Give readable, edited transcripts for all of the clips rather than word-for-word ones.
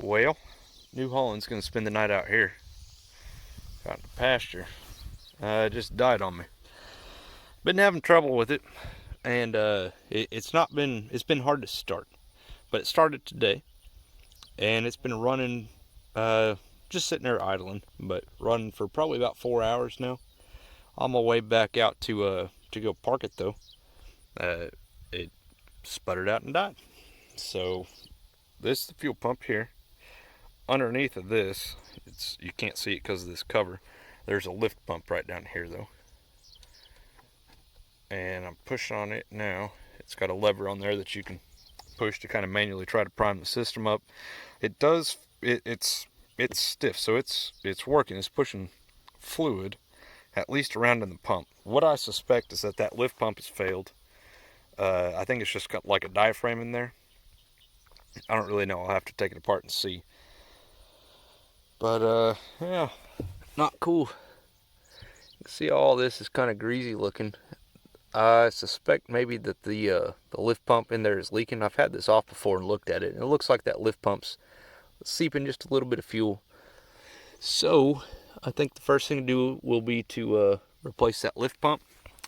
Well, New Holland's gonna spend the night out here. Out in the pasture. It just died on me. Been having trouble with it, and it's been hard to start. But it started today, and it's been running, just sitting there idling, but running for probably about 4 hours now. On my way back out to go park it though, it sputtered out and died. So this is the fuel pump here. Underneath of this, you can't see it because of this cover. There's a lift pump right down here though, and I'm pushing on it now. It's got a lever on there that you can push to kind of manually try to prime the system up. It does. It's stiff, so it's working. It's pushing fluid at least around in the pump. What I suspect is that lift pump has failed. I think it's just got like a diaphragm in there. I don't really know. I'll have to take it apart and see. But yeah, not cool. You can see all this is kind of greasy looking. I suspect maybe that the lift pump in there is leaking. I've had this off before and looked at it, and it looks like that lift pump's seeping just a little bit of fuel. So I think the first thing to do will be to replace that lift pump.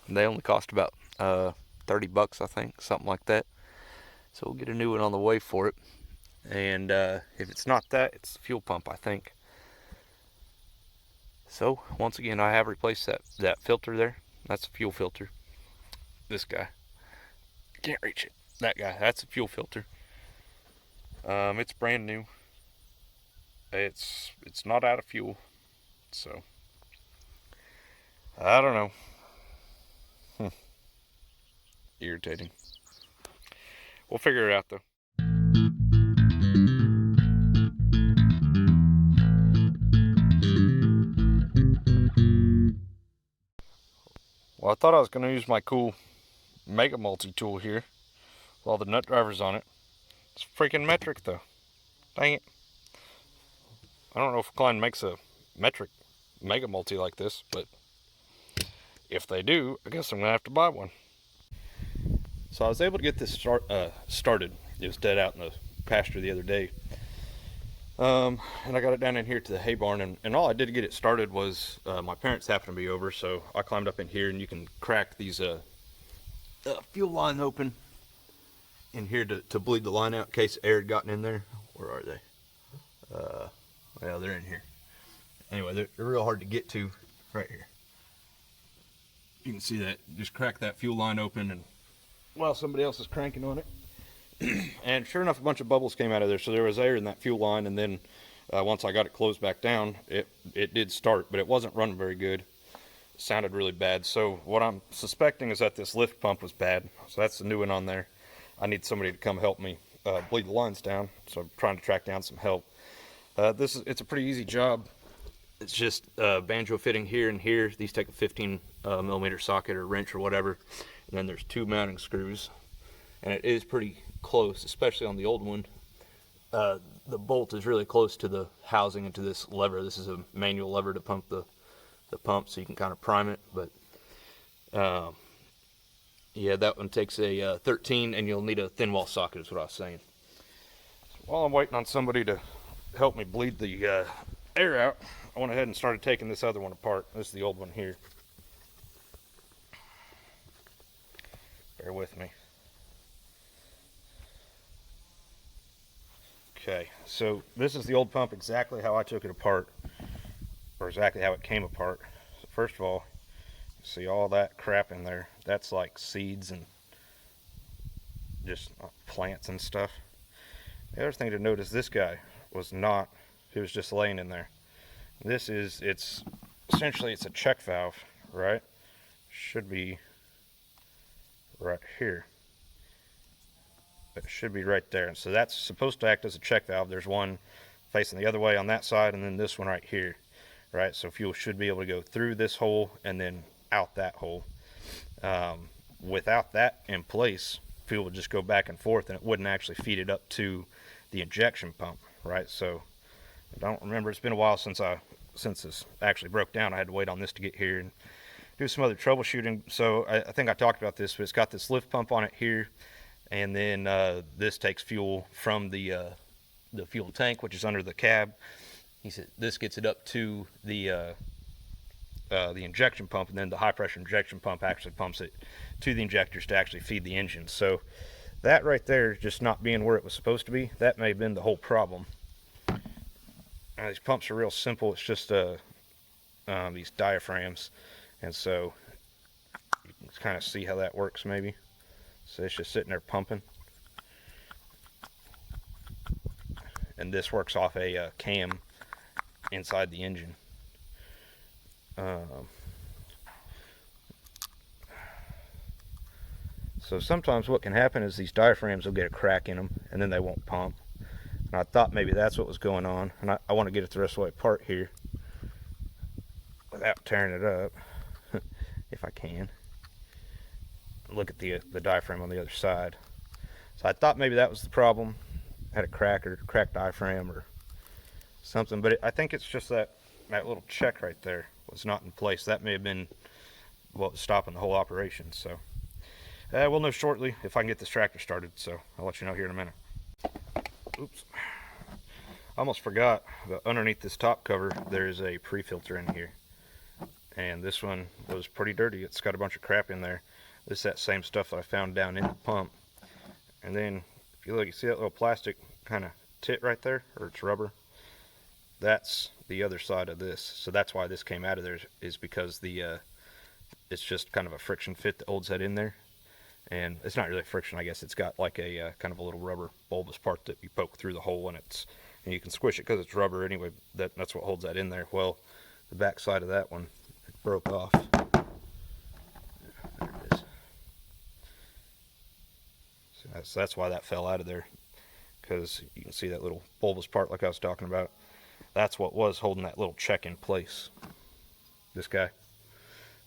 They only cost about $30, I think, something like that. So we'll get a new one on the way for it. And if it's not that, it's the fuel pump, I think. So once again, I have replaced that filter there. That's a fuel filter. This guy, can't reach it. That guy, that's a fuel filter. It's brand new. It's not out of fuel, so I don't know. Irritating. We'll figure it out though. Well, I thought I was going to use my cool Mega Multi tool here with all the nut drivers on it. It's freaking metric though. Dang it. I don't know if Klein makes a metric Mega Multi like this, but if they do, I guess I'm going to have to buy one. So I was able to get this started. It was dead out in the pasture the other day. And I got it down in here to the hay barn, and all I did to get it started was my parents happened to be over, so I climbed up in here, and you can crack these fuel line open in here to bleed the line out in case air had gotten in there. Where are they? Well, they're in here. Anyway, they're real hard to get to right here. You can see that. Just crack that fuel line open, and while somebody else is cranking on it. And sure enough, a bunch of bubbles came out of there, so there was air in that fuel line, and then once I got it closed back down, it did start, but it wasn't running very good. It sounded really bad. So what I'm suspecting is that this lift pump was bad. So that's the new one on there. I need somebody to come help me bleed the lines down, so I'm trying to track down some help. It's a pretty easy job. It's just banjo fitting here and here. These take a 15 millimeter socket or wrench or whatever, and then there's 2 mounting screws, and it is pretty close, especially on the old one. The bolt is really close to the housing and to this lever. This is a manual lever to pump the pump, so you can kind of prime it. But yeah, that one takes a 13, and you'll need a thin wall socket, is what I was saying. So while I'm waiting on somebody to help me bleed the air out, I went ahead and started taking this other one apart. This is the old one here. Bear with me. Okay, so this is the old pump, exactly how I took it apart, or exactly how it came apart. So first of all, see all that crap in there. That's like seeds and just plants and stuff. The other thing to note is this guy was not, he was just laying in there. It's essentially it's a check valve, right? Should be right here. It should be right there, and so that's supposed to act as a check valve. There's one facing the other way on that side, and then this one right here, right? So fuel should be able to go through this hole and then out that hole. Without that in place, fuel would just go back and forth, and it wouldn't actually feed it up to the injection pump, right? So I don't remember. It's been a while since this actually broke down. I had to wait on this to get here and do some other troubleshooting. So I think I talked about this, but it's got this lift pump on it here. And then this takes fuel from the the fuel tank, which is under the cab. He said this gets it up to the injection pump, and then the high pressure injection pump actually pumps it to the injectors to actually feed the engine. So that right there, just not being where it was supposed to be, that may have been the whole problem. These pumps are real simple. It's just these diaphragms, and so you can kind of see how that works maybe. So it's just sitting there pumping, and this works off a cam inside the engine. So sometimes what can happen is these diaphragms will get a crack in them and then they won't pump. And I thought maybe that's what was going on, and I want to get it the rest of the way apart here without tearing it up if I can. Look at the diaphragm on the other side. So I thought maybe that was the problem, had a crack or cracked diaphragm or something, but I think it's just that little check right there was not in place. That may have been what was stopping the whole operation. So we'll know shortly if I can get this tractor started, so I'll let you know here in a minute. Oops, I almost forgot that underneath this top cover there's a pre-filter in here, and this one was pretty dirty. It's got a bunch of crap in there. This is that same stuff that I found down in the pump. And then if you look, you see that little plastic kind of tit right there, or it's rubber? That's the other side of this. So that's why this came out of there, is because the it's just kind of a friction fit that holds that in there. And it's not really friction, I guess. It's got like a kind of a little rubber bulbous part that you poke through the hole, and you can squish it because it's rubber anyway. That's what holds that in there. Well, the back side of that one, it broke off. There it is. So that's why that fell out of there, because you can see that little bulbous part like I was talking about. That's what was holding that little check in place. This guy.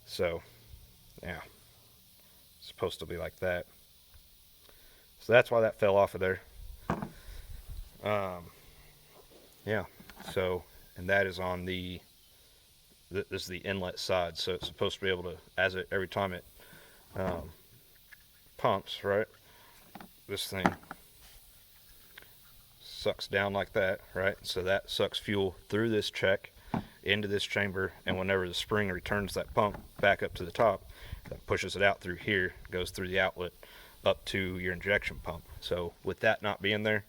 So, yeah. It's supposed to be like that. So that's why that fell off of there. Yeah. So, and that is on this is the inlet side. So it's supposed to be able to, every time it pumps, right? This thing sucks down like that, right? So that sucks fuel through this check into this chamber, and whenever the spring returns that pump back up to the top, that pushes it out through here, goes through the outlet up to your injection pump. So with that not being there,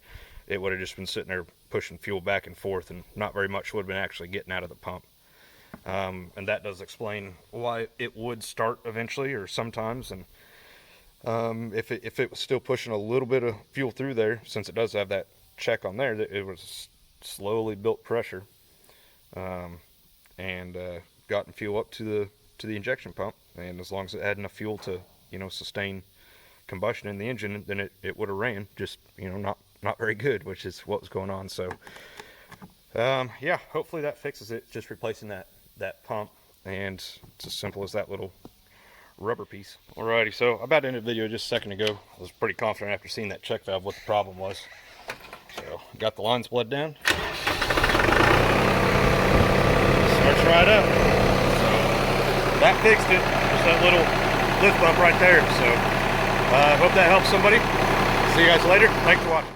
it would have just been sitting there pushing fuel back and forth, and not very much would have been actually getting out of the pump. And that does explain why it would start eventually or sometimes, and if it was still pushing a little bit of fuel through there, since it does have that check on there, that it was slowly built pressure, and gotten fuel up to the injection pump, and as long as it had enough fuel to sustain combustion in the engine, then it would have ran, just not very good, which is what was going on. So yeah, hopefully that fixes it, just replacing that pump, and it's as simple as that little rubber piece. Alrighty, so about ended the video just a second ago. I was pretty confident after seeing that check valve what the problem was. So got the lines bled down. Starts right up. So that fixed it. Just that little lift bump right there. So I hope that helps somebody. See you guys later. Thanks for watching.